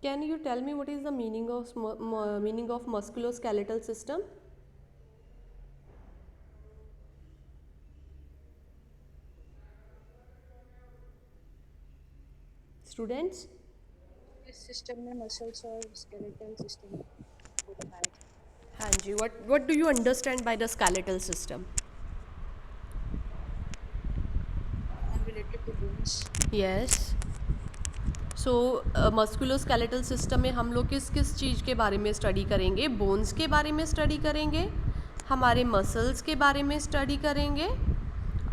Can you tell me what is the meaning of musculoskeletal system? Students? इस system में muscles और skeletal system को बताया जाता हाँ जी, what do you understand by the skeletal system? है related to bones. Yes. So musculoskeletal system में हम लोग किस किस चीज़ के बारे में स्टडी करेंगे? बोन्स के बारे में स्टडी करेंगे, हमारे मसल्स के बारे में स्टडी करेंगे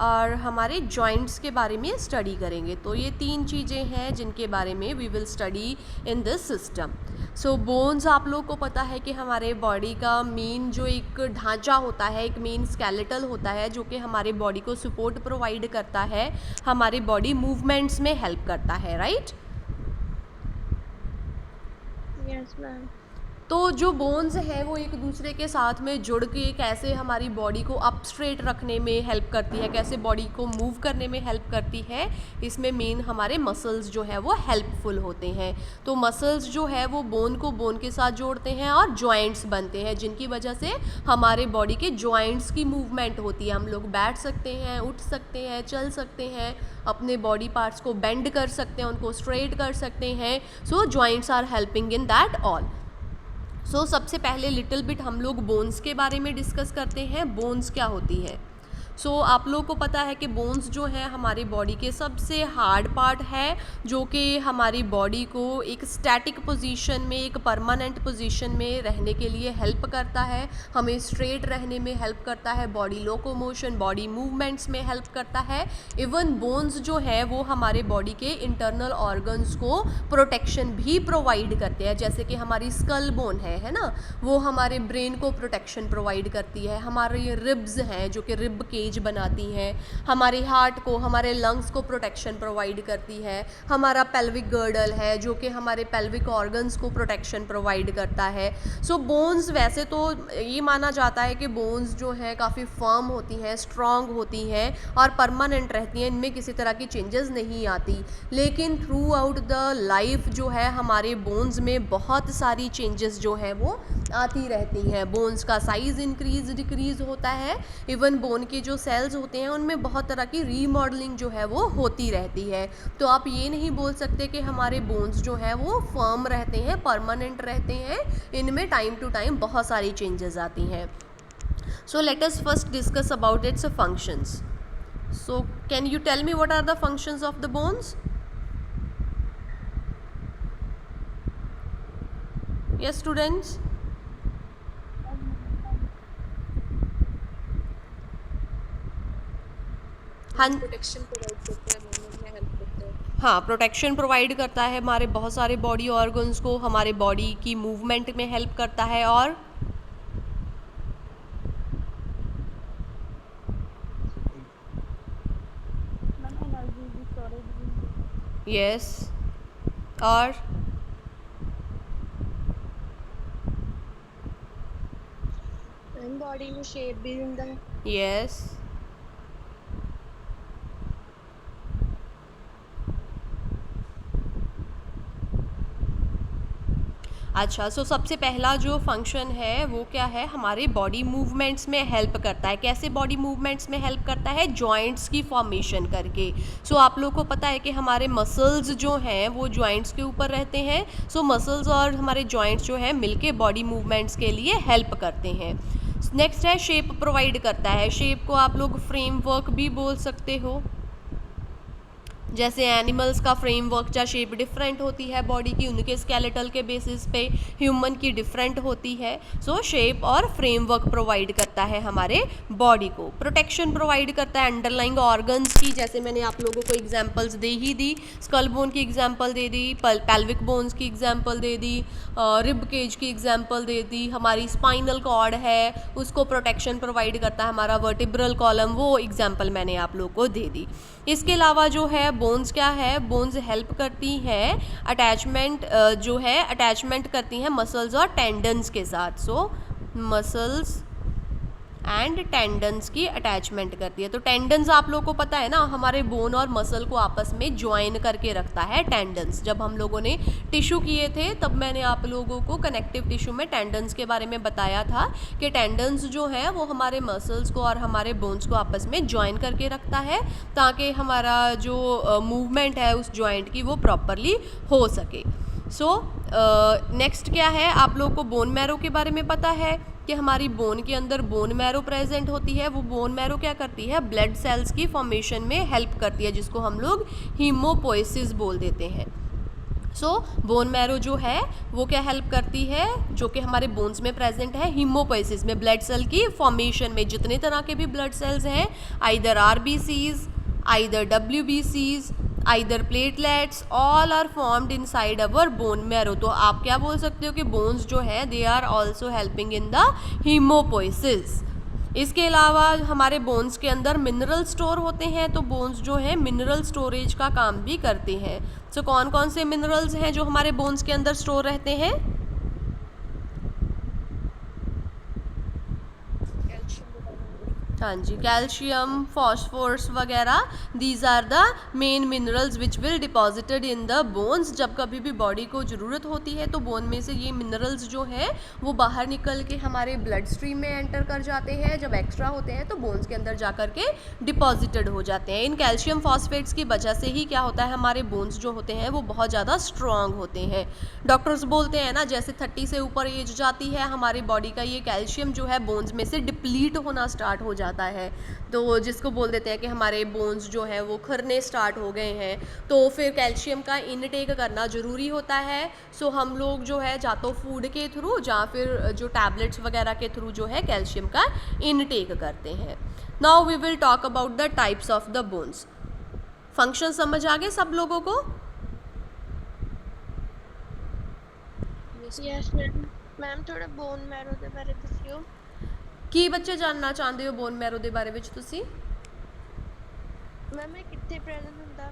और हमारे जॉइंट्स के बारे में स्टडी करेंगे। तो ये 3 चीज़ें हैं जिनके बारे में we will study in this system. So bones आप लोग को पता है कि हमारे बॉडी का मेन जो एक ढांचा होता है, एक मेन स्केलेटल होता है जो कि हमारे बॉडी को सपोर्ट प्रोवाइड करता है, हमारे बॉडी मूवमेंट्स में हेल्प करता है, राइट? Yes ma'am. तो जो बोन्स हैं वो एक दूसरे के साथ में जुड़ के कैसे हमारी बॉडी को अप स्ट्रेट रखने में हेल्प करती है, कैसे बॉडी को मूव करने में हेल्प करती है, इसमें मेन हमारे मसल्स जो है वो हेल्पफुल होते हैं। तो मसल्स जो है वो बोन को बोन के साथ जोड़ते हैं और जॉइंट्स बनते हैं, जिनकी वजह से हमारे बॉडी के जॉइंट्स की मूवमेंट होती है। हम लोग बैठ सकते हैं, उठ सकते हैं, चल सकते हैं, अपने बॉडी पार्ट्स को बेंड कर सकते हैं, उनको स्ट्रेट कर सकते हैं। So joints are helping in that all. So सबसे पहले लिटिल बिट हम लोग बोन्स के बारे में डिस्कस करते हैं। बोन्स क्या होती है? सो आप लोगों को पता है कि बोन्स जो है हमारी बॉडी के सबसे हार्ड पार्ट है, जो कि हमारी बॉडी को एक स्टैटिक पोजीशन में, एक परमानेंट पोजीशन में रहने के लिए हेल्प करता है, हमें स्ट्रेट रहने में हेल्प करता है, बॉडी लोकोमोशन, बॉडी मूवमेंट्स में हेल्प करता है। इवन बोन्स जो है वो हमारे बॉडी के इंटरनल ऑर्गन्स को प्रोटेक्शन भी प्रोवाइड करते हैं। जैसे कि हमारी स्कल बोन है ना, वो हमारे ब्रेन को प्रोटेक्शन प्रोवाइड करती है। हमारे रिब्स हैं जो कि रिब केज बनाती हैं, हमारे हार्ट को, हमारे लंग्स को प्रोटेक्शन प्रोवाइड करती है। हमारा पेल्विक गर्डल है जो कि हमारे पेल्विक ऑर्गन्स को प्रोटेक्शन प्रोवाइड करता है। सो बोन्स, वैसे तो ये माना जाता है कि बोन्स जो हैं काफ़ी फर्म होती हैं, स्ट्रॉन्ग होती हैं और परमानेंट रहती हैं, इनमें किसी तरह की चेंजेस नहीं आती। लेकिन थ्रू आउट द लाइफ जो है हमारे बोन्स में बहुत सारी चेंजेस जो हैं वो आती रहती हैं। बोन्स का साइज़ इंक्रीज डिक्रीज़ होता है। इवन बोन के जो सेल्स होते हैं उनमें बहुत तरह की रीमॉडलिंग जो है वो होती रहती है। तो आप ये नहीं बोल सकते कि हमारे बोन्स जो है वो फर्म रहते हैं, परमानेंट रहते हैं, इनमें टाइम टू टाइम बहुत सारी चेंजेस आती हैं। So let us first discuss about its functions. So can you tell me what are the functions of the bones? Yes students? हाँ, प्रोटेक्शन प्रोवाइड करते हैं, मूवमेंट में हेल्प करते हैं। हाँ, प्रोटेक्शन प्रोवाइड करता है हमारे बहुत सारे बॉडी ऑर्गन्स को, हमारे बॉडी की मूवमेंट में हेल्प करता है। और मैम एनर्जी भी, स्टोरेज भी। यस, और मैम बॉडी को शेप भी दिंदा है। यस। अच्छा, सो सबसे पहला जो फंक्शन है वो क्या है? हमारे बॉडी मूवमेंट्स में हेल्प करता है। कैसे बॉडी मूवमेंट्स में हेल्प करता है? जॉइंट्स की फॉर्मेशन करके। सो आप लोग को पता है कि हमारे मसल्स जो हैं वो जॉइंट्स के ऊपर रहते हैं। सो मसल्स और हमारे जॉइंट्स जो हैं मिलके बॉडी मूवमेंट्स के लिए हेल्प करते हैं। नेक्स्ट है शेप प्रोवाइड करता है। शेप को आप लोग फ्रेमवर्क भी बोल सकते हो। जैसे एनिमल्स का फ्रेमवर्क या शेप डिफरेंट होती है बॉडी की, उनके स्केलेटल के बेसिस पे, ह्यूमन की डिफरेंट होती है। सो शेप और फ्रेमवर्क प्रोवाइड करता है हमारे बॉडी को। प्रोटेक्शन प्रोवाइड करता है अंडरलाइंग ऑर्गन्स की, जैसे मैंने आप लोगों को एग्जांपल्स दे ही दी। स्कल बोन की एग्जांपल दे दी, पेल्विक बोन्स की एग्जांपल दे दी, रिब केज की एग्जांपल दे दी। हमारी स्पाइनल कॉर्ड है, उसको प्रोटेक्शन प्रोवाइड करता है हमारा वर्टिब्रल कॉलम, वो एग्जांपल मैंने आप लोगों को दे दी। इसके अलावा जो है बोन्स क्या है? बोन्स हेल्प करती हैं अटैचमेंट, जो है अटैचमेंट करती हैं मसल्स और टेंडन्स के साथ। सो मसल्स एंड टेंडन्स की अटैचमेंट करती है। तो टेंडन्स आप लोगों को पता है ना, हमारे बोन और मसल को आपस में ज्वाइन करके रखता है टेंडन्स। जब हम लोगों ने टिश्यू किए थे तब मैंने आप लोगों को कनेक्टिव टिश्यू में टेंडन्स के बारे में बताया था कि टेंडन्स जो है वो हमारे मसल्स को और हमारे बोन्स को आपस में ज्वाइन करके रखता है ताकि हमारा जो मूवमेंट है उस जॉइंट की वो प्रॉपरली हो सके। सो नेक्स्ट क्या है, आप लोगों को बोन मैरो के बारे में पता है कि हमारी बोन के अंदर बोन मैरो प्रेजेंट होती है। वो बोन मैरो क्या करती है, ब्लड सेल्स की फॉर्मेशन में हेल्प करती है, जिसको हम लोग हीमोपोइसिस बोल देते हैं। सो बोन मैरो जो है वो क्या हेल्प करती है, जो कि हमारे बोन्स में प्रेजेंट है, हीमोपोइसिस में, ब्लड सेल की फॉर्मेशन में। जितने तरह के भी ब्लड सेल्स हैं, आइदर आरबीसीज, आइदर डब्ल्यूबीसीज, either platelets, all are formed inside our bone marrow. तो आप क्या बोल सकते हो कि बोन्स जो है they are also helping in the haemopoiesis. इसके अलावा हमारे बोन्स के अंदर मिनरल स्टोर होते हैं, तो बोन्स जो है मिनरल स्टोरेज का काम भी करते हैं। सो कौन कौन से मिनरल्स हैं जो हमारे बोन्स के अंदर स्टोर रहते हैं? हाँ जी, कैल्शियम, फॉस्फोरस वगैरह, these are the main minerals which will deposited in the bones. जब कभी भी बॉडी को ज़रूरत होती है तो बोन में से ये मिनरल्स जो हैं वो बाहर निकल के हमारे ब्लड स्ट्रीम में एंटर कर जाते हैं। जब एक्स्ट्रा होते हैं तो बोन्स के अंदर जा कर के डिपॉजिटेड हो जाते हैं। इन कैल्शियम फॉस्फेट्स की वजह से ही क्या होता है, हमारे बोन्स जो होते हैं वो बहुत ज़्यादा स्ट्रॉन्ग होते हैं। डॉक्टर्स बोलते हैं ना, जैसे 30 से ऊपर एज जाती है हमारी बॉडी का ये कैल्शियम जो है बोन्स में से डिप्लीट होना स्टार्ट हो जाता है, तो जिसको बोल देते हैं कि हमारे बोन्स जो हैं वो खरने स्टार्ट हो गए हैं। तो फिर कैल्शियम का इनटेक करना ज़रूरी होता है। सो हम लोग जो है या तो फूड के थ्रू या फिर जो टैबलेट्स वगैरह के थ्रू जो है कैल्शियम का इनटेक करते हैं। Now we will talk about the types of the bones. Function समझ आ गए सब लोगों को? यस मैम थोड़ा बोन मैरो के बारे दसियो। ਕੀ ਬੱਚੇ ਜਾਨਣਾ ਚਾਹੁੰਦੇ ਹੋ ਬੋਨ ਮੈਰੋ ਦੇ ਬਾਰੇ ਵਿੱਚ ਤੁਸੀਂ? ਮੈਮ ਇਹ ਕਿੱਥੇ ਪ੍ਰੈਜ਼ੈਂਟ ਹੁੰਦਾ?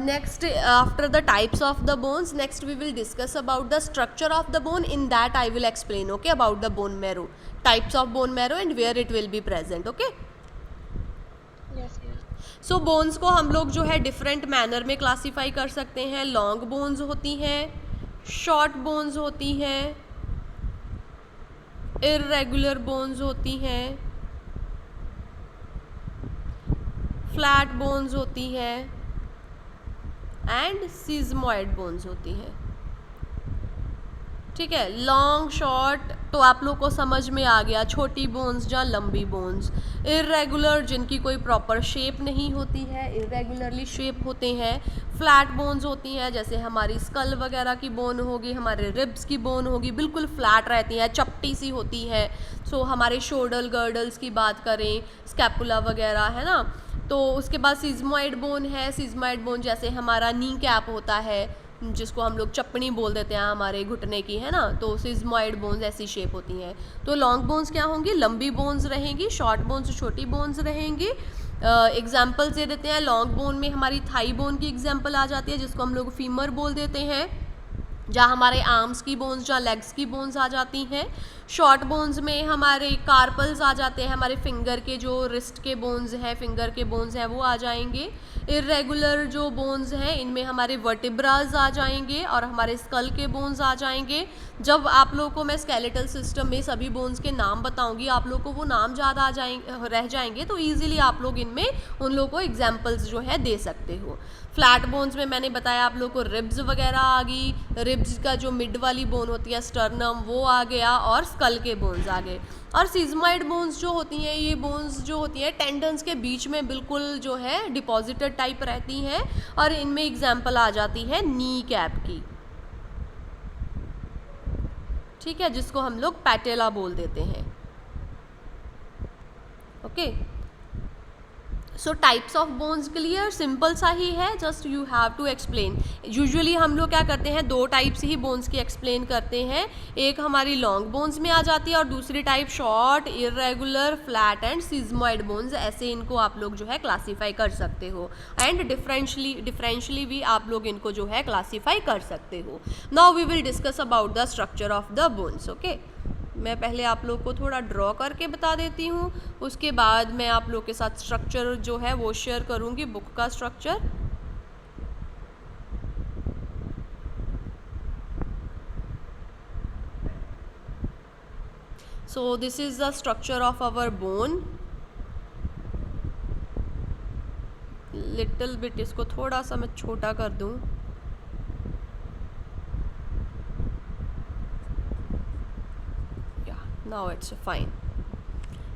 Next, after the types of the bones, next we will discuss about the structure of the bone. In that I will explain, okay, about the bone marrow, types of bone marrow and where it will be present, okay. Yes yes. So bones को हम लोग जो है different manner में classify कर सकते हैं। Long bones होती हैं, शॉर्ट बोन्स होती हैं, इर्रेगुलर बोन्स होती हैं, फ्लैट बोन्स होती हैं एंड सिज्मॉइड बोन्स होती हैं। ठीक है, लॉन्ग शॉर्ट तो आप लोग को समझ में आ गया, छोटी बोन्स या लंबी बोन्स। इर्रेगुलर जिनकी कोई प्रॉपर शेप नहीं होती है, इर्रेगुलरली शेप होते हैं। फ्लैट बोन्स होती हैं, जैसे हमारी स्कल वगैरह की बोन होगी, हमारे रिब्स की बोन होगी, बिल्कुल फ्लैट रहती हैं, चपटी सी होती है। सो हमारे शोल्डर गर्डल्स की बात करें, स्कैपुला वगैरह है ना। तो उसके बाद सिज्मॉइड बोन है। सिज्मॉइड बोन जैसे हमारा नी कैप होता है, जिसको हम लोग चपनी बोल देते हैं हमारे घुटने की, है ना। तो सिज्मॉइड बोन्स ऐसी शेप होती हैं। तो लॉन्ग बोन्स क्या होंगी, लंबी बोन्स रहेंगी, शॉर्ट बोन्स छोटी बोन्स रहेंगी। एग्जाम्पल दे देते हैं। लॉन्ग बोन में हमारी थाई बोन की एग्जाम्पल आ जाती है, जिसको हम लोग फीमर बोल देते हैं, जहाँ हमारे आर्म्स की बोन्स, जहाँ लेग्स की बोन्स आ जाती हैं। शॉर्ट बोन्स में हमारे कार्पल्स आ जाते हैं, हमारे फिंगर के जो रिस्ट के बोन्स हैं, फिंगर के बोन्स हैं वो आ जाएंगे। इर्रेगुलर जो बोन्स हैं इनमें हमारे वर्टिब्राज आ जाएंगे और हमारे स्कल के बोन्स आ जाएंगे। जब आप लोगों को मैं स्केलेटल सिस्टम में सभी बोन्स के नाम बताऊंगी, आप लोगों को वो नाम याद आ जाएंगे, रह जाएंगे, तो ईजिली आप लोग इनमें उन लोगों को एग्जाम्पल्स जो है दे सकते हो। फ्लैट बोन्स में मैंने बताया आप लोग को रिब्स वगैरह आ गई, रिब्स का जो मिड वाली बोन होती है स्टर्नम वो आ गया, और स्कल के बोन्स आ गए। और सिज्मॉइड बोन्स जो होती हैं, ये बोन्स जो होती हैं टेंडन्स के बीच में बिल्कुल जो है डिपॉजिटेड टाइप रहती हैं, और इनमें एग्जाम्पल आ जाती है नी कैप की। ठीक है, जिसको हम लोग पैटेला बोल देते हैं। Okay, so types of bones clear, simple सा ही है, just you have to explain. Usually हम लोग क्या करते हैं, दो टाइप्स ही बोन्स की एक्सप्लेन करते हैं। एक हमारी लॉन्ग बोन्स में आ जाती है और दूसरी type short, irregular, flat and sesamoid bones. ऐसे इनको आप लोग जो है क्लासीफाई कर सकते हो, एंड डिफरेंशियली भी आप लोग इनको जो है क्लासीफाई कर सकते हो। Now we will discuss about the structure of the bones. Okay, मैं पहले आप लोग को थोड़ा ड्रॉ करके बता देती हूँ, उसके बाद मैं आप लोग के साथ स्ट्रक्चर जो है वो शेयर करूँगी, बुक का structure. So this is the structure of our bone. Little bit इसको थोड़ा सा मैं छोटा कर दूँ। Now it's fine.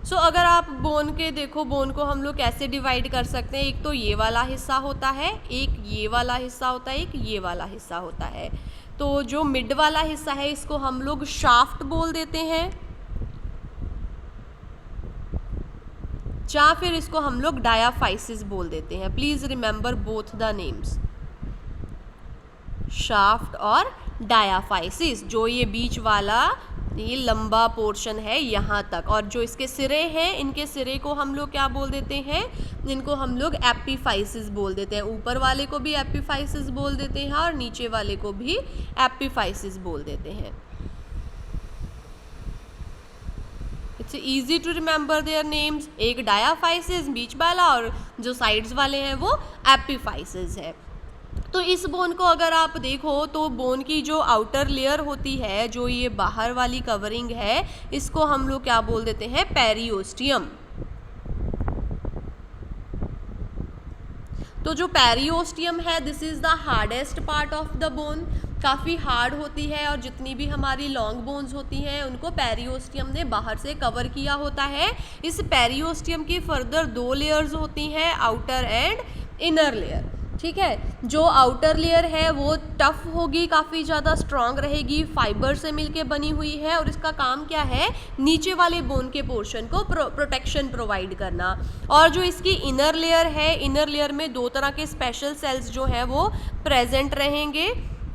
सो अगर आप बोन के देखो, बोन को हम लोग कैसे डिवाइड कर सकते हैं, एक तो ये वाला हिस्सा होता है, एक ये वाला हिस्सा होता है, एक ये वाला हिस्सा होता है। तो जो मिड वाला हिस्सा है इसको हम लोग शाफ्ट बोल देते हैं, या फिर इसको हम लोग डायाफाइसिस बोल देते हैं। Please remember both the names, shaft और डायाफाइसिस। जो ये बीच वाला ये लंबा पोर्शन है यहाँ तक, और जो इसके सिरे हैं, इनके सिरे को हम लोग क्या बोल देते हैं, इनको हम लोग एपिफाइसिस बोल देते हैं। ऊपर वाले को भी एपिफाइसिस बोल देते हैं और नीचे वाले को भी एपिफाइसिस बोल देते हैं। It's easy to remember their names. एक डायाफाइसिस बीच वाला और जो साइड्स वाले हैं वो एपिफाइसिस है। तो इस बोन को अगर आप देखो तो बोन की जो आउटर लेयर होती है, जो ये बाहर वाली कवरिंग है, इसको हम लोग क्या बोल देते हैं, पेरिओस्टियम। तो जो पेरिओस्टियम है this is the hardest part of the bone, काफ़ी हार्ड होती है, और जितनी भी हमारी लॉन्ग बोन्स होती हैं उनको पेरिओस्टियम ने बाहर से कवर किया होता है। इस पेरिओस्टियम की फर्दर 2 लेयर्स होती हैं, आउटर एंड इनर लेयर। ठीक है, जो आउटर लेयर है वो टफ होगी, काफ़ी ज़्यादा स्ट्रॉन्ग रहेगी, फाइबर से मिलके बनी हुई है, और इसका काम क्या है, नीचे वाले बोन के पोर्शन को प्रोटेक्शन प्रोवाइड करना। और जो इसकी इनर लेयर है, इनर लेयर में 2 तरह के स्पेशल सेल्स जो हैं वो प्रेजेंट रहेंगे।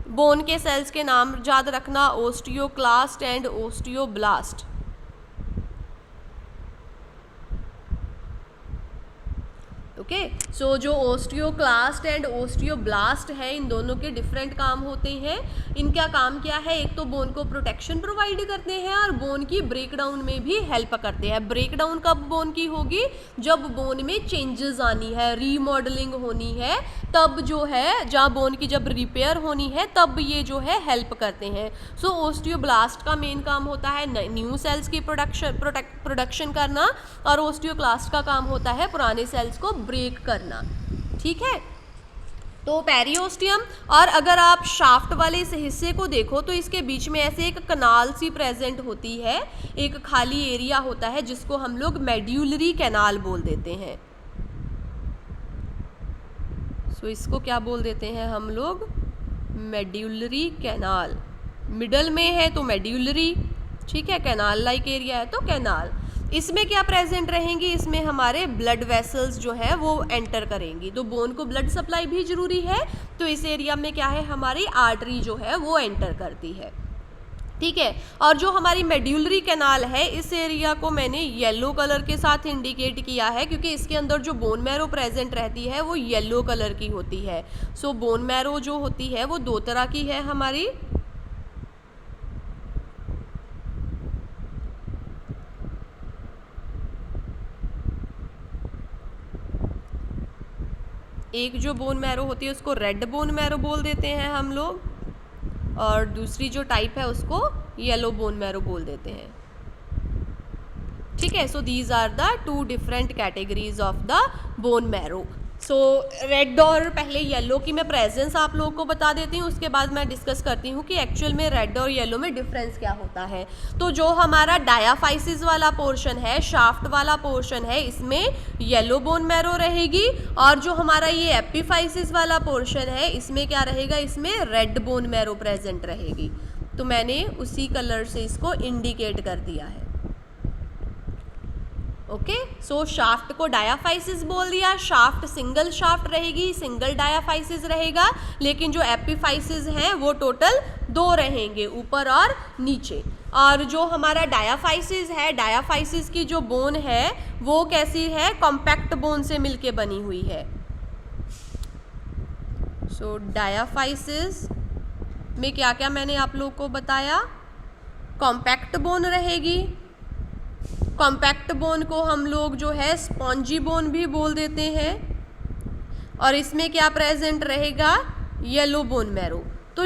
बोन के सेल्स के नाम याद रखना, ओस्टियोक्लास्ट एंड ओस्टियोब्लास्ट। ओके, सो जो ओस्टियोक्लास्ट एंड ओस्टियोब्लास्ट है, इन दोनों के डिफरेंट काम होते हैं। इनका काम क्या है, एक तो बोन को प्रोटेक्शन प्रोवाइड करते हैं और बोन की ब्रेकडाउन में भी हेल्प करते हैं। ब्रेकडाउन कब बोन की होगी, जब बोन में चेंजेस आनी है, रीमॉडलिंग होनी है, तब जो है, जहाँ बोन की जब रिपेयर होनी है तब ये जो है हेल्प करते हैं। सो ओस्टियोब्लास्ट का मेन काम होता है न्यू सेल्स की प्रोडक्शन करना, और ओस्टियोक्लास्ट का काम होता है पुराने सेल्स को ब्रेक करना। ठीक है, तो पेरिओस्टियम। और अगर आप शाफ्ट वाले इस हिस्से को देखो तो इसके बीच में ऐसे एक कनाल सी प्रेजेंट होती है, एक खाली एरिया होता है जिसको हम लोग मेड्यूलरी कैनाल बोल देते हैं। सो इसको क्या बोल देते हैं हम लोग, मेड्यूलरी कैनाल। मिडल में है तो मेड्यूलरी, ठीक है, कैनाल लाइक एरिया है तो कैनाल। इसमें क्या प्रेजेंट रहेंगी, इसमें हमारे ब्लड वेसल्स जो है वो एंटर करेंगी। तो बोन को ब्लड सप्लाई भी जरूरी है, तो इस एरिया में क्या है, हमारी आर्टरी जो है वो एंटर करती है। ठीक है, और जो हमारी मेड्यूलरी कैनाल है, इस एरिया को मैंने येलो कलर के साथ इंडिकेट किया है क्योंकि इसके अंदर जो बोन मैरो प्रेजेंट रहती है वो येलो कलर की होती है। सो बोन मैरो जो होती है वो 2 तरह की है हमारी, एक जो बोन मैरो होती है उसको रेड बोन मैरो बोल देते हैं हम लोग, और दूसरी जो टाइप है उसको येलो बोन मैरो बोल देते हैं। ठीक है, so these are the 2 different categories of the bone marrow. So red और पहले येलो की मैं प्रेजेंस आप लोगों को बता देती हूँ, उसके बाद मैं डिस्कस करती हूँ कि एक्चुअल में रेड और येलो में डिफरेंस क्या होता है। तो जो हमारा डायाफाइसिस वाला पोर्शन है, शाफ्ट वाला पोर्शन है, इसमें येलो बोन मैरो रहेगी, और जो हमारा ये एपिफाइसिस वाला पोर्शन है इसमें क्या रहेगा, इसमें रेड बोन मैरो प्रेजेंट रहेगी। तो मैंने उसी कलर से इसको इंडिकेट कर दिया है। ओके, सो शाफ्ट को डायाफाइसिस बोल दिया, शाफ्ट सिंगल शाफ्ट रहेगी, सिंगल डायाफाइसिस रहेगा, लेकिन जो एपिफाइसिस हैं वो टोटल 2 रहेंगे, ऊपर और नीचे। और जो हमारा डायाफाइसिस है, डायाफाइसिस की जो बोन है वो कैसी है, कॉम्पैक्ट बोन से मिलके बनी हुई है। सो डायाफाइसिस में क्या क्या मैंने आप लोग को बताया, कॉम्पैक्ट बोन रहेगी। कॉम्पैक्ट बोन को हम लोग जो है स्पॉन्जी बोन भी बोल देते हैं। और इसमें क्या प्रेजेंट रहेगा, येलो बोन मैरो। तो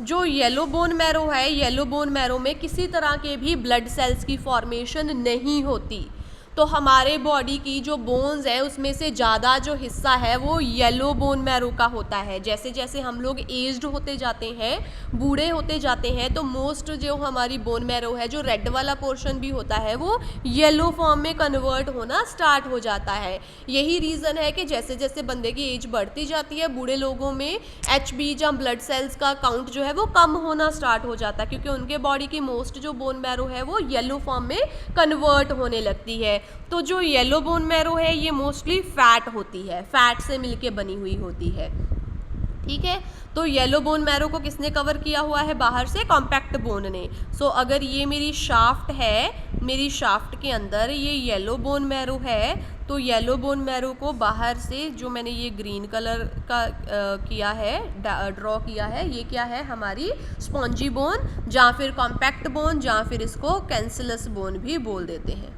जो येलो बोन मैरो है, येलो बोन मैरो में किसी तरह के भी ब्लड सेल्स की फॉर्मेशन नहीं होती। तो हमारे बॉडी की जो बोन्स है उसमें से ज़्यादा जो हिस्सा है वो येलो बोन मैरो का होता है। जैसे जैसे हम लोग एज्ड होते जाते हैं, बूढ़े होते जाते हैं, तो मोस्ट जो हमारी बोन मैरो है, जो रेड वाला पोर्शन भी होता है, वो येलो फॉर्म में कन्वर्ट होना स्टार्ट हो जाता है। यही रीज़न है कि जैसे जैसे बंदे की एज बढ़ती जाती है, बूढ़े लोगों में HB या ब्लड सेल्स का काउंट जो है वो कम होना स्टार्ट हो जाता है, क्योंकि उनके बॉडी की मोस्ट जो बोन मैरो है वो येलो फॉर्म में कन्वर्ट होने लगती है। तो जो येलो बोन मैरो है ये मोस्टली फैट होती है, फैट से मिलके बनी हुई होती है। ठीक है, तो येलो बोन मैरो को किसने कवर किया हुआ है बाहर से, कॉम्पैक्ट बोन ने। सो अगर ये मेरी शाफ्ट है, मेरी शाफ्ट के अंदर ये येलो बोन मैरो है, तो येलो बोन मैरो को बाहर से जो मैंने ये ग्रीन कलर का किया है, ड्रॉ किया है, ये क्या है, हमारी स्पॉन्जी बोन या फिर कॉम्पैक्ट बोन या फिर इसको कैंसलस बोन भी बोल देते हैं।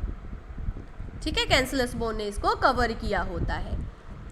ठीक है, कैंसलस बोन ने इसको कवर किया होता है।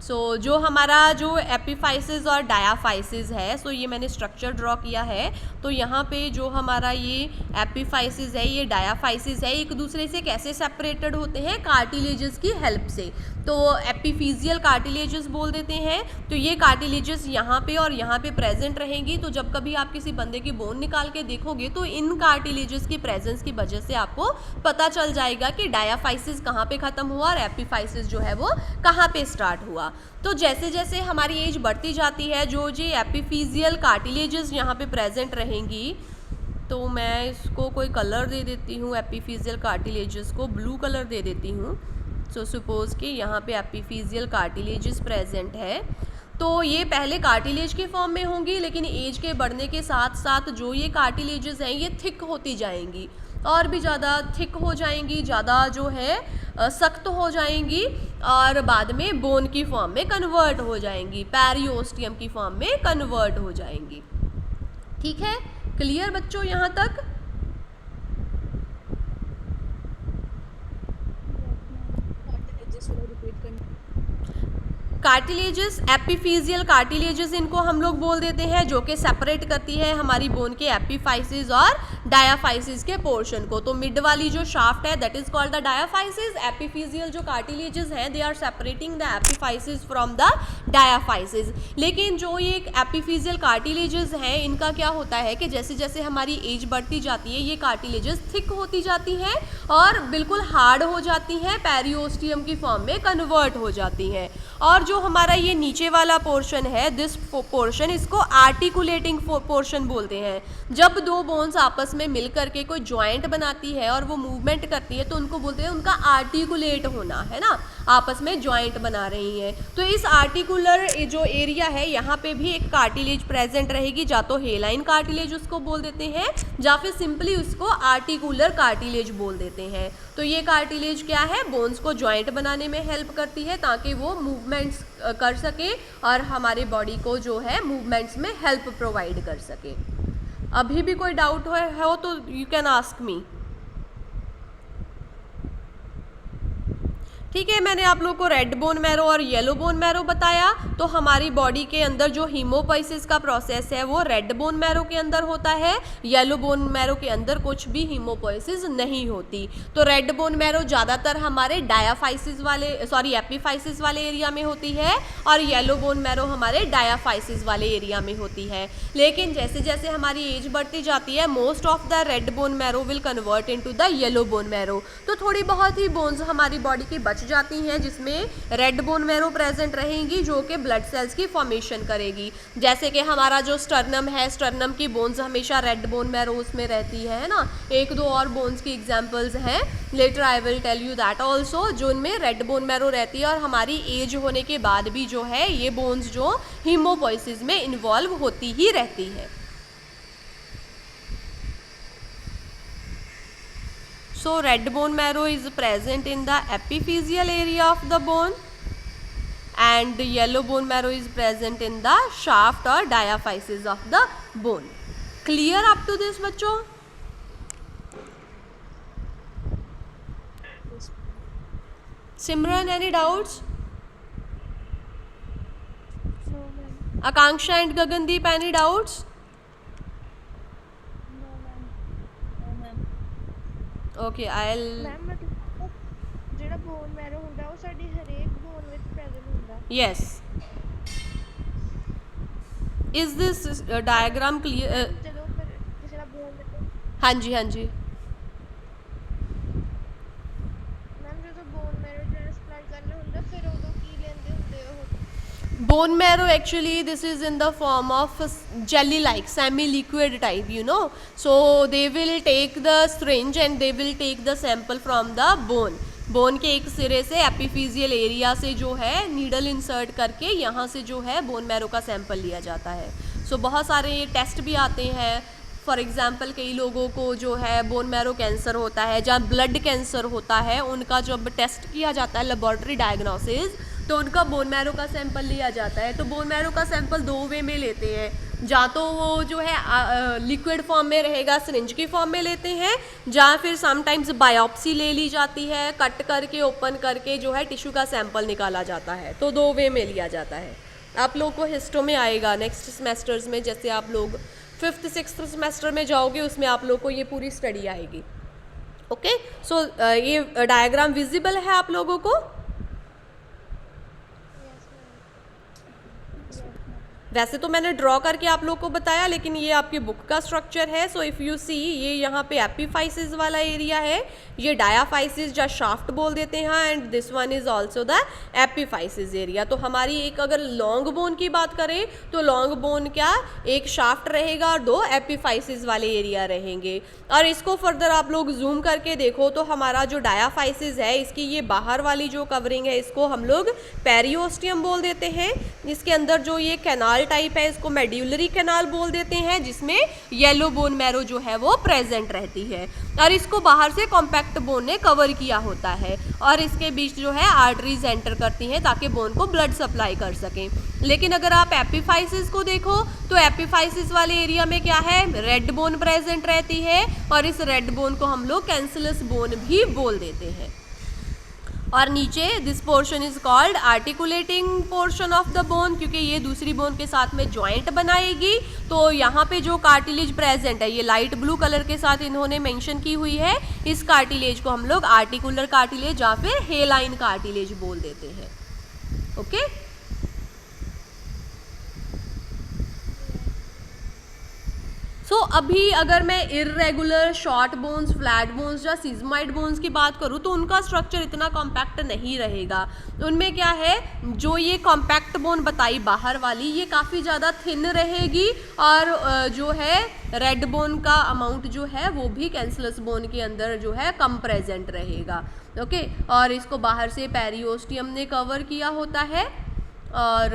जो हमारा जो एपिफाइसिस और डायाफाइसिस है, ये मैंने स्ट्रक्चर ड्रॉ किया है। तो यहाँ पे जो हमारा ये एपिफाइसिस है, ये डायाफाइसिस है, एक दूसरे से कैसे सेपरेटेड होते हैं, कार्टिलेजेस की हेल्प से। तो एपिफिजियल कार्टिलेजेस बोल देते हैं। तो ये कार्टिलेजेस यहाँ पे और यहाँ पे प्रेजेंट रहेंगी। तो जब कभी आप किसी बंदे की बोन निकाल के देखोगे तो इन कार्टिलेजेस की प्रेजेंस की वजह से आपको पता चल जाएगा कि डायाफाइसिस कहाँ पे ख़त्म हुआ और एपिफाइसिस जो है वो कहाँ पे स्टार्ट हुआ। तो जैसे जैसे हमारी एज बढ़ती जाती है, जो एपिफिजियल कार्टिलेजेस यहाँ पे प्रेजेंट रहेंगी, तो मैं इसको कोई कलर दे देती हूँ, एपिफिजियल कार्टिलेजेस को ब्लू कलर दे देती हूँ। सपोज कि यहाँ पे एपिफिजियल कार्टिलेजेस प्रेजेंट है, तो ये पहले कार्टिलेज के फॉर्म में होंगी, लेकिन एज के बढ़ने के साथ साथ जो ये कार्टिलेजेस हैं ये थिक होती जाएंगी, और भी ज़्यादा थिक हो जाएंगी, ज़्यादा जो है सख्त हो जाएंगी, और बाद में बोन की फॉर्म में कन्वर्ट हो जाएंगी, पेरियोस्टियम की फॉर्म में कन्वर्ट हो जाएंगी। ठीक है, क्लियर बच्चों यहाँ तक? कार्टिलेजेस, एपिफिजियल कार्टिलेजेस इनको हम लोग बोल देते हैं, जो कि सेपरेट करती है हमारी बोन के एपिफाइसिस और डायाफाइसिस के पोर्शन को। तो मिड वाली जो शाफ्ट है that is called the diaphysis. Epiphyseal जो कार्टिलेजेस हैं they are separating the epiphysis from the diaphysis. लेकिन जो ये एपिफिजियल कार्टिलेजेस हैं इनका क्या होता है कि जैसे जैसे हमारी एज बढ़ती जाती है ये कार्टिलेजेस थिक होती जाती हैं और बिल्कुल हार्ड हो जाती हैं, पेरियोस्टियम की फॉर्म में कन्वर्ट हो जाती हैं। और जो हमारा ये नीचे वाला पोर्शन है, दिस पोर्शन, इसको आर्टिकुलेटिंग पोर्शन बोलते हैं। जब दो बोन्स आपस में मिल करके कोई जॉइंट बनाती है और वो मूवमेंट करती है तो उनको बोलते हैं उनका आर्टिकुलेट होना, है ना, आपस में जॉइंट बना रही हैं। तो इस आर्टिकुलर जो एरिया है यहाँ पे भी एक कार्टिलेज प्रेजेंट रहेगी, या तो हेलाइन कार्टिलेज उसको बोल देते हैं या फिर सिंपली उसको आर्टिकुलर कार्टिलेज बोल देते हैं। तो ये कार्टिलेज क्या है, बोन्स को जॉइंट बनाने में हेल्प करती है ताकि वो मूवमेंट्स कर सके और हमारे बॉडी को जो है मूवमेंट्स में हेल्प प्रोवाइड कर सके। अभी भी कोई डाउट हो तो यू कैन आस्क मी। ठीक है, मैंने आप लोगों को रेड बोन मैरो और येलो बोन मैरो बताया। तो हमारी बॉडी के अंदर जो हीमोपोइसिस का प्रोसेस है वो रेड बोन मैरो के अंदर होता है, येलो बोन मैरो के अंदर कुछ भी हीमोपोइसिस नहीं होती। तो रेड बोन मैरो ज़्यादातर हमारे डायाफाइसिस वाले एपिफाइसिस वाले एरिया में होती है और येलो बोन मैरो हमारे डायाफाइसिस वाले एरिया में होती है। लेकिन जैसे जैसे हमारी एज बढ़ती जाती है most of the red bone marrow will convert into the yellow bone marrow. तो थोड़ी बहुत ही बोन्स हमारी बॉडी की बच जाती हैं जिसमें रेड बोन मैरो प्रेजेंट रहेंगी जो कि ब्लड सेल्स की फॉर्मेशन करेगी। जैसे कि हमारा जो स्टर्नम है, स्टर्नम की बोन्स हमेशा रेड बोन मैरो उसमें रहती है ना। एक दो और बोन्स की एग्जांपल्स हैं, later I will tell you that also, जो इनमें रेड बोन मैरो रहती है और हमारी एज होने के बाद भी जो है ये बोन्स जो हीमोपोइसिस में इन्वॉल्व होती ही रहती है। So red bone marrow is present in the epiphyseal area of the bone and yellow bone marrow is present in the shaft or diaphysis of the bone. Clear up to this बच्चों? Simran, any doubts? No, ma'am. Akanksha and Gagandeep, any doubts? No, ma'am. No, ma'am. Okay, I'll. Ma'am ਮਤਲਬ ਜਿਹੜਾ bone marrow ਹੁੰਦਾ ਉਹ ਸਾਡੀ ਹਰੇਕ bone ਵਿੱਚ present ਹੁੰਦਾ। Yes. Is this diagram clear? Ma'am ਜਦੋਂ ਫਿਰ ਕਿਸੇ ਦਾ ਬੋਨ ਮੈਰੋ हाँ जी, हाँ जी. ਮੈਮ ਜਦੋਂ ਬੋਨ ਮੈਰੋ ਟ੍ਰਾਂਸਪਲਾਂਟ ਕਰਨਾ ਹੁੰਦਾ ਫਿਰ ਉਦੋਂ ਕੀ ਲੈਂਦੇ ਹੁੰਦੇ ਉਹ? Bone marrow, actually this is in the form of jelly like semi liquid type, you know. So they will take the syringe and they will take the sample from the bone के एक सिरे से epiphyseal area से जो है needle insert करके यहाँ से जो है बोन मैरो का सैंपल लिया जाता है. सो बहुत सारे टेस्ट भी आते हैं. फॉर एग्ज़ाम्पल कई लोगों को जो है बोन मैरो कैंसर होता है, जहाँ ब्लड कैंसर होता है, उनका जब टेस्ट किया जाता है लेबॉर्ट्री डायग्नोसिस, तो उनका बोन मैरो का सैंपल लिया जाता है. तो बोन मैरो का सैंपल दो वे में लेते हैं. या तो वो जो है लिक्विड फॉर्म में रहेगा, सिरिंज की फॉर्म में लेते हैं, या फिर समटाइम्स बायोप्सी ले ली जाती है, कट करके ओपन करके जो है टिश्यू का सैंपल निकाला जाता है. तो दो वे में लिया जाता है. आप लोग को हिस्टो में आएगा नेक्स्ट सेमेस्टर्स में, जैसे आप लोग 5th 6th सेमेस्टर में जाओगे उसमें आप लोग को ये पूरी स्टडी आएगी. ओके, सो ये डायग्राम विजिबल है आप लोगों को? वैसे तो मैंने ड्रॉ करके आप लोग को बताया, लेकिन ये आपकी बुक का स्ट्रक्चर है. सो इफ़ यू सी, ये यहाँ पे एपीफाइसिस वाला एरिया है, ये डायाफाइसिस या शाफ्ट बोल देते हैं, and this one is also the epiphysis area. तो हमारी एक अगर लॉन्ग बोन की बात करें तो लॉन्ग बोन क्या, एक शाफ्ट रहेगा और दो एपीफाइसिस वाले एरिया रहेंगे. और इसको फर्दर आप लोग जूम करके देखो तो हमारा जो डायाफाइसिस है, इसकी ये बाहर वाली जो कवरिंग है, इसको हम लोग पेरियोस्टियम बोल देते हैं. इसके अंदर जो ये कैनाल टाइप है, इसको मेड्यूलरी कैनाल बोल देते हैं, जिसमें येलो बोन मैरो जो है वो प्रेजेंट रहती है. और इसको बाहर से कॉम्पैक्ट बोन ने कवर किया होता है, और इसके बीच जो है आर्टरीज एंटर करती हैं ताकि बोन को ब्लड सप्लाई कर सकें. लेकिन अगर आप एपीफाइसिस को देखो तो एपीफाइसिस वाले एरिया में क्या है, रेड बोन प्रेजेंट रहती है, और इस रेड बोन को हम लोग कैंसलस बोन भी बोल देते हैं. और नीचे this portion is called articulating portion of the bone, क्योंकि ये दूसरी बोन के साथ में जॉइंट बनाएगी. तो यहाँ पे जो कार्टिलेज प्रेजेंट है, ये लाइट ब्लू कलर के साथ इन्होंने मेंशन की हुई है, इस कार्टिलेज को हम लोग आर्टिकुलर कार्टिलेज या फिर हेलाइन कार्टिलेज बोल देते हैं. ओके, सो अभी अगर मैं irregular short bones, flat bones या सिज़माइड बोन्स की बात करूँ तो उनका स्ट्रक्चर इतना कॉम्पैक्ट नहीं रहेगा. उनमें क्या है, जो ये कॉम्पैक्ट बोन बताई बाहर वाली, ये काफ़ी ज़्यादा थिन रहेगी, और जो है रेड बोन का अमाउंट जो है वो भी कैंसलस बोन के अंदर जो है कम प्रेजेंट रहेगा. ओके, और इसको बाहर से पेरियोस्टियम ने कवर किया होता है, और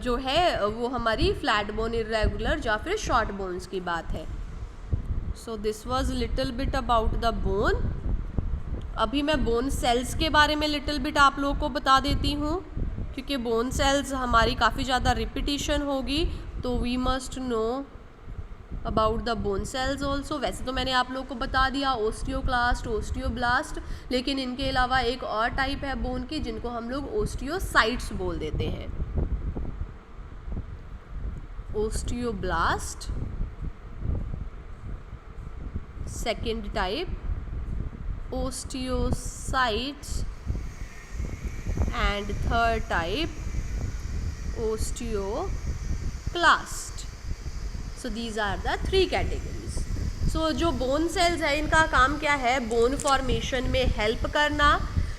जो है वो हमारी फ्लैट बोन, इर्रेगुलर या फिर शॉर्ट बोन्स की बात है. So this was little bit about the bone. अभी मैं बोन सेल्स के बारे में लिटिल बिट आप लोगों को बता देती हूँ, क्योंकि बोन सेल्स हमारी काफ़ी ज़्यादा रिपीटिशन होगी, तो we must know about the bone cells also. वैसे तो मैंने आप लोग को बता दिया ओस्टियोक्लास्ट, ओस्टियोब्लास्ट, लेकिन इनके अलावा एक और टाइप है बोन की जिनको हम लोग ओस्टियोसाइट्स बोल देते हैं. Osteoblast second type, osteocytes, and third type osteoclast. So these are the 3 categories. So जो बोन सेल्स है, इनका काम क्या है, बोन फॉर्मेशन में हेल्प करना.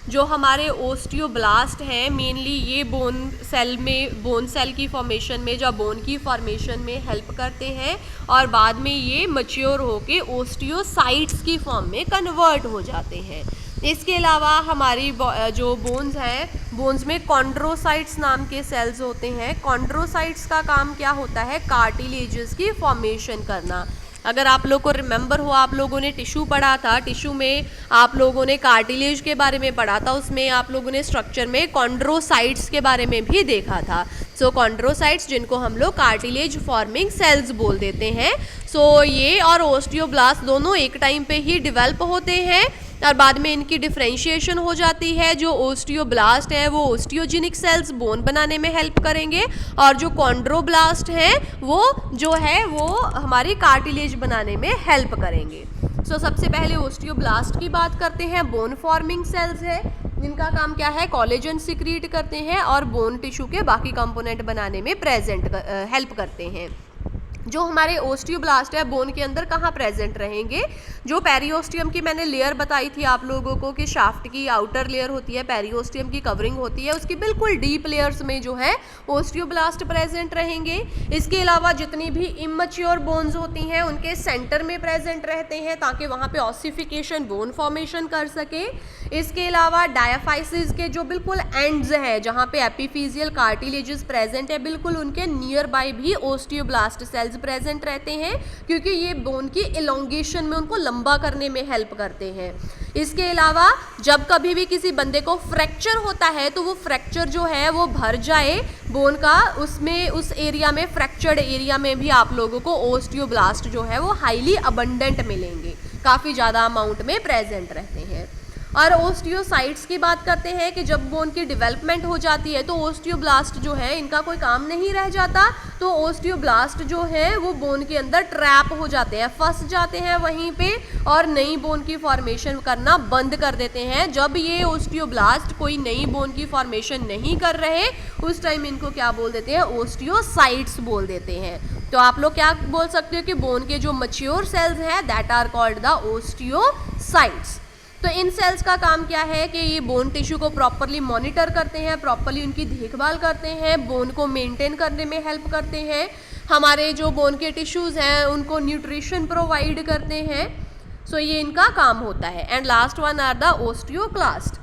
जो हमारे ओस्टियोब्लास्ट हैं, मेनली ये बोन सेल की फॉर्मेशन में, जो बोन की फॉर्मेशन में हेल्प करते हैं, और बाद में ये मैच्योर होके ओस्टियोसाइट्स की फॉर्म में कन्वर्ट हो जाते हैं. इसके अलावा हमारी जो बोन्स हैं, बोन्स में कॉन्ड्रोसाइट्स नाम के सेल्स होते हैं. कॉन्ड्रोसाइट्स का काम क्या होता है, कार्टिलेजेस की फॉर्मेशन करना. अगर आप लोग को रिमेंबर हो, आप लोगों ने टिश्यू पढ़ा था, टिश्यू में आप लोगों ने कार्टिलेज के बारे में पढ़ा था, उसमें आप लोगों ने स्ट्रक्चर में कॉन्ड्रोसाइट्स के बारे में भी देखा था. सो कॉन्ड्रोसाइट्स, जिनको हम लोग कार्टिलेज फॉर्मिंग सेल्स बोल देते हैं. सो ये और ओस्टियोब्लास्ट दोनों एक टाइम पे ही डेवलप होते हैं, और बाद में इनकी डिफ्रेंशिएशन हो जाती है। जो ओस्टियोब्लास्ट है वो ओस्टियोजेनिक सेल्स बोन बनाने में हेल्प करेंगे, और जो कॉन्ड्रोब्लास्ट हैं वो जो है वो हमारी कार्टिलेज बनाने में हेल्प करेंगे। सो सबसे पहले ओस्टियोब्लास्ट की बात करते हैं। बोन फॉर्मिंग सेल्स है, जिनका काम क्या है, कोलेजन सिक्रीट करते हैं और बोन टिश्यू के बाकी कंपोनेंट बनाने में हेल्प करते हैं। जो हमारे ओस्टियोब्लास्ट है बोन के अंदर कहाँ प्रेजेंट रहेंगे, जो पेरियोस्टियम की मैंने लेयर बताई थी आप लोगों को कि शाफ्ट की आउटर लेयर होती है, पेरियोस्टियम की कवरिंग होती है, उसकी बिल्कुल डीप लेयर्स में जो है ओस्टियोब्लास्ट प्रेजेंट रहेंगे। इसके अलावा जितनी भी इमैच्योर बोन्स होती हैं उनके सेंटर में प्रेजेंट रहते हैं ताकि वहाँ पे ऑसिफिकेशन बोन फॉर्मेशन कर सके। इसके अलावा डायाफाइसिस के जो बिल्कुल एंड्स हैं जहाँ पे एपिफिजियल कार्टिलेजेस प्रेजेंट है, बिल्कुल उनके नियर बाय भी ओस्टियोब्लास्ट सेल्स प्रेजेंट रहते हैं, क्योंकि ये बोन की इलोंगेशन में उनको लंबा करने में हेल्प करते हैं। इसके अलावा जब कभी भी किसी बंदे को फ्रैक्चर होता है तो वो फ्रैक्चर जो है वो भर जाए बोन का, उसमें उस एरिया में फ्रैक्चर्ड एरिया में भी आप लोगों को ओस्टियोब्लास्ट जो है वो हाईली अबंडेंट मिलेंगे, काफ़ी ज़्यादा अमाउंट में प्रेजेंट रहते हैं। और ओस्टियोसाइट्स की बात करते हैं कि जब बोन की डेवलपमेंट हो जाती है तो ओस्टियोब्लास्ट जो है इनका कोई काम नहीं रह जाता, तो ओस्टियोब्लास्ट जो है वो बोन के अंदर ट्रैप हो जाते हैं, फंस जाते हैं वहीं पे और नई बोन की फॉर्मेशन करना बंद कर देते हैं। जब ये ओस्टियोब्लास्ट कोई नई बोन की फॉर्मेशन नहीं कर रहे उस टाइम इनको क्या बोल देते हैं, ओस्टियोसाइट्स बोल देते हैं। तो आप लोग क्या बोल सकते हो कि बोन के जो मैच्योर सेल्स हैं that are called the osteocytes. तो इन सेल्स का काम क्या है कि ये बोन टिश्यू को प्रॉपरली मॉनिटर करते हैं, प्रॉपरली उनकी देखभाल करते हैं, बोन को मेंटेन करने में हेल्प करते हैं, हमारे जो बोन के टिश्यूज़ हैं उनको न्यूट्रिशन प्रोवाइड करते हैं। सो ये इनका काम होता है। And last one are the osteoclast.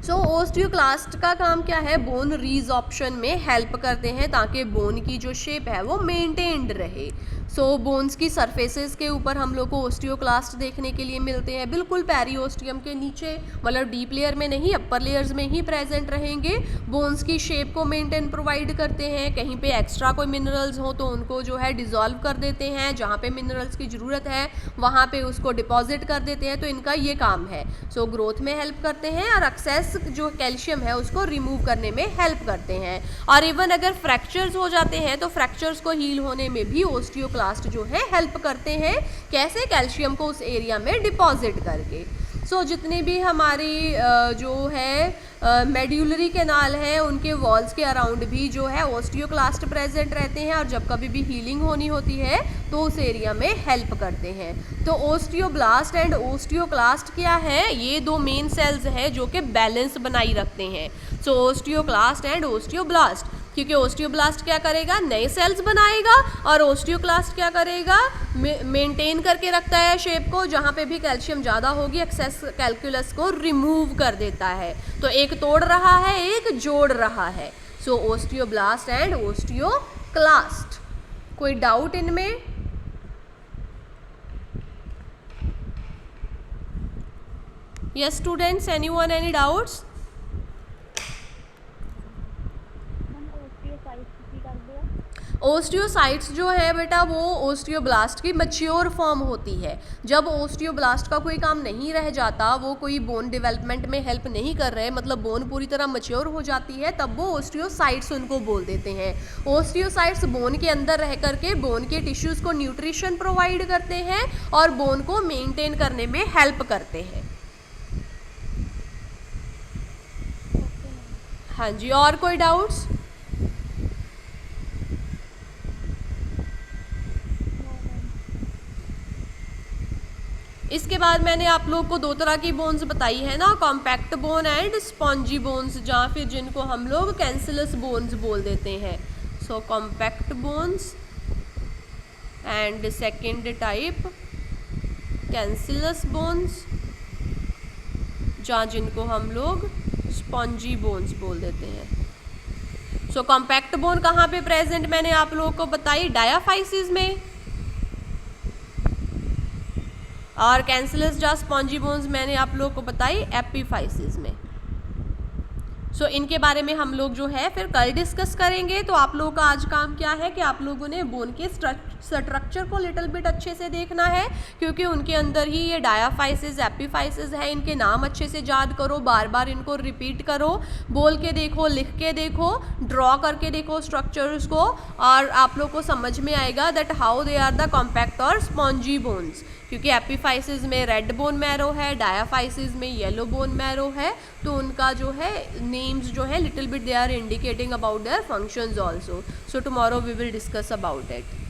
So osteoclast का काम क्या है, बोन रीजॉर्प्शन में हेल्प करते हैं ताकि बोन की जो शेप है वो मेंटेन्ड रहे। सो बोन्स की सरफेसेस के ऊपर हम लोग को ओस्टियोक्लास्ट देखने के लिए मिलते हैं, बिल्कुल पेरियोस्टियम के नीचे, मतलब डीप लेयर में नहीं, अपर लेयर्स में ही प्रेजेंट रहेंगे। बोन्स की शेप को मेंटेन प्रोवाइड करते हैं, कहीं पे एक्स्ट्रा कोई मिनरल्स हो तो उनको जो है डिसॉल्व कर देते हैं, जहाँ पे मिनरल्स की ज़रूरत है वहाँ पे उसको डिपॉजिट कर देते हैं, तो इनका ये काम है। सो ग्रोथ में हेल्प करते हैं और एक्सेस जो कैल्शियम है उसको रिमूव करने में हेल्प करते हैं। और इवन अगर फ्रैक्चर्स हो जाते हैं तो फ्रैक्चर्स को हील होने में भी ओस्टियोक्लास्ट जो है हेल्प करते हैं। कैसे, कैल्शियम को उस एरिया में डिपॉजिट करके। सो जितनी भी हमारी जो है मेड्यूलरी कैनाल है उनके वॉल्स के अराउंड भी जो है ओस्टियोक्लास्ट प्रेजेंट रहते हैं, और जब कभी भी हीलिंग होनी होती है तो उस एरिया में हेल्प करते हैं। तो ओस्टियोब्लास्ट एंड ओस्टियोक्लास्ट क्या है, ये दो मेन सेल्स हैं जो कि बैलेंस बनाई रखते हैं। सो ओस्टियोक्लास्ट एंड ओस्टियोब्लास्ट, क्योंकि ओस्टियोब्लास्ट क्या करेगा, नए सेल्स बनाएगा, और ओस्टियोक्लास्ट क्या करेगा, मेंटेन करके रखता है शेप को, जहाँ पे भी कैल्शियम ज़्यादा होगी एक्सेस कैल्कुलस को रिमूव कर देता है। तो एक तोड़ रहा है, एक जोड़ रहा है। सो ओस्टियोब्लास्ट एंड ओस्टियोक्लास्ट। कोई डाउट इनमें? Yes students, anyone, any doubts? Osteocytes जो है बेटा वो ओस्टियोब्लास्ट की मैच्योर फॉर्म होती है। जब ओस्टियोब्लास्ट का कोई काम नहीं रह जाता, वो कोई बोन डेवलपमेंट में हेल्प नहीं कर रहे, मतलब बोन पूरी तरह मैच्योर हो जाती है, तब वो ओस्टियोसाइट्स उनको बोल देते हैं। ओस्टियोसाइट्स बोन के अंदर रह करके बोन के टिश्यूज़ को न्यूट्रिशन प्रोवाइड करते हैं और बोन को मेंटेन करने में हेल्प करते हैं। हाँ जी, और कोई डाउट्स? इसके बाद मैंने आप लोग को दो तरह की बोन्स बताई है ना, compact bone and spongy bones, जहाँ फिर जिनको हम लोग कैंसिलस बोन्स बोल देते हैं। So compact bones and second type cancellous bones, जहाँ जिनको हम लोग स्पॉन्जी बोन्स बोल देते हैं। सो कॉम्पैक्ट बोन कहाँ पे प्रेजेंट मैंने आप लोगों को बताई, डायाफाइसिस में, और कैंसिलस जा स्पॉन्जी बोन्स मैंने आप लोगों को बताई एपीफाइसिस में। सो इनके बारे में हम लोग जो है फिर कल डिस्कस करेंगे। तो आप लोगों का आज काम क्या है कि आप लोगों ने बोन के स्ट्रक्चर को लिटिल बिट अच्छे से देखना है, क्योंकि उनके अंदर ही ये डायाफाइसिस एपिफाइसिस है। इनके नाम अच्छे से याद करो, बार बार इनको रिपीट करो, बोल के देखो, लिख के देखो, ड्रॉ करके देखो स्ट्रक्चर्स को, और आप लोग को समझ में आएगा that how they are the compact और स्पॉन्जी बोन्स। क्योंकि एपिफाइसिस में रेड बोन मैरो है, डायाफाइसिस में येलो बोन मैरो है, तो उनका जो है नेम्स जो है little bit they are indicating about their functions also. So tomorrow we will discuss about it.